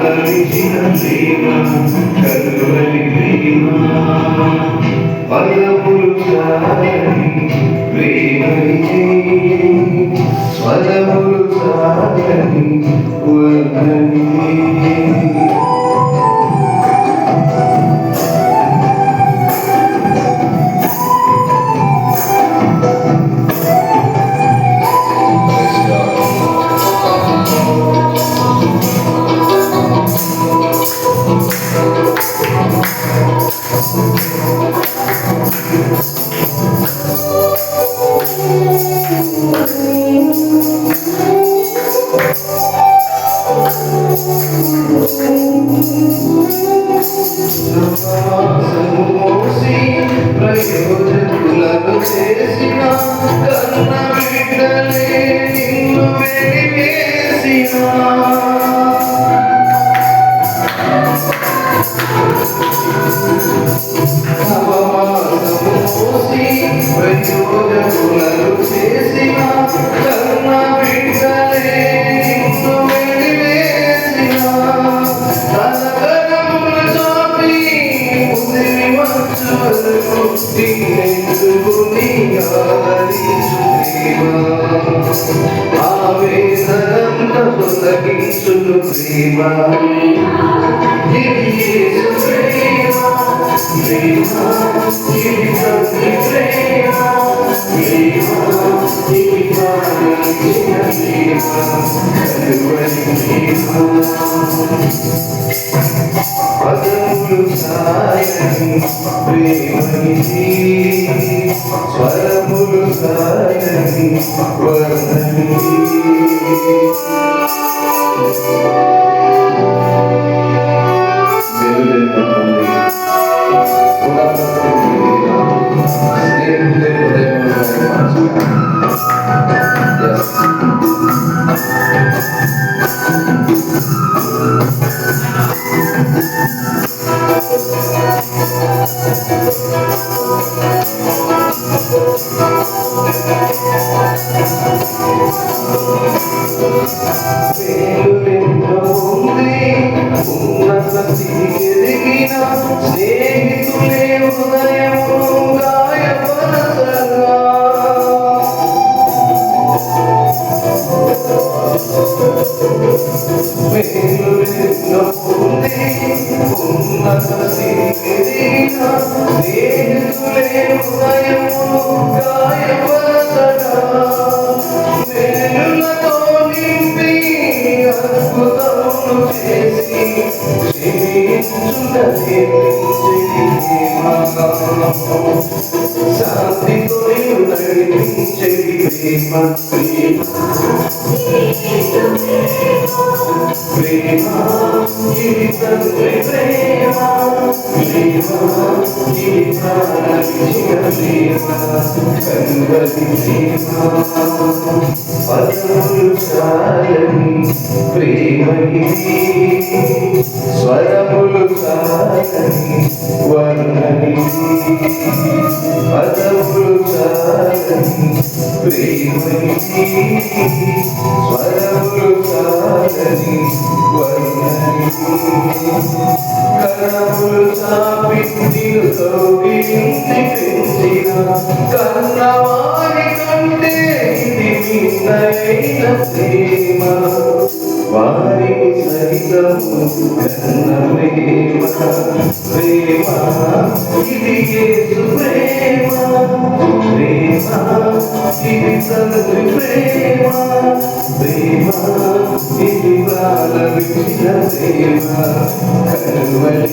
ప్రాణమిచ్చిన ప్రేమ కలువరి ప్రేమ పదములు సారని ప్రేమనిదే స్వరములు సారని వర్ణనిదే ప్రయోజకులను చేసిన కన్న బిడ్డలే నిన్ను వెలివేసిన ప్రయోజకులను చేసిన కన్న బిడ్డలే నిన్ను వెలివేసిన తనకరములు చాపి ముదిరి వచ్చు వరకు నిన్నెందుకుని ఆదరించు ప్రేమ ఆవేదనంత తొలగించును ప్రేమ ఇది యేసు ప్రేమ ప్రేమ ఇది తండ్రి ప్రేమ ప్రేమ ఇది ప్రాణమిచ్చిన ప్రేమ కలువరి ప్రేమ పదములు సారని ప్రేమనిది స్వరములు సారని వర్ణనిది స్నేహితులే హృదయము గాయపరచగా మేలులెన్నో ఉంది ఉన్నత స్థితికెదిగిన స్నేహితులే హృదయము గాయపరచగా మేలులతో నింపి అద్భుతములు చేసి శాంతితో నడిపించేది ప్రేమ ప్రేమ ఇది తండ్రి ప్రేమ ప్రేమ ఇది ప్రాణమిచ్చిన ప్రేమ కలువరి ప్రేమ పదములు సారని ప్రేమనిది స్వరములు సారని వర్ణనిది పదములు సారని ప్రేమనిది స్వరములు సారని వర్ణనిది కరములు చాపి నిన్ను కౌగిలించి పెంచిన కన్నవారి కంటే ఇది నిన్నైన ప్రేమ వారికి సరితము కన్న ప్రేమ ప్రేమ ఇది యేసు ప్రేమ ప్రేమ ఇది తండ్రి ప్రేమ ప్రేమ ఇది ప్రాణమిచ్చిన ప్రేమ కలువరి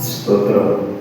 స్తోత్రం.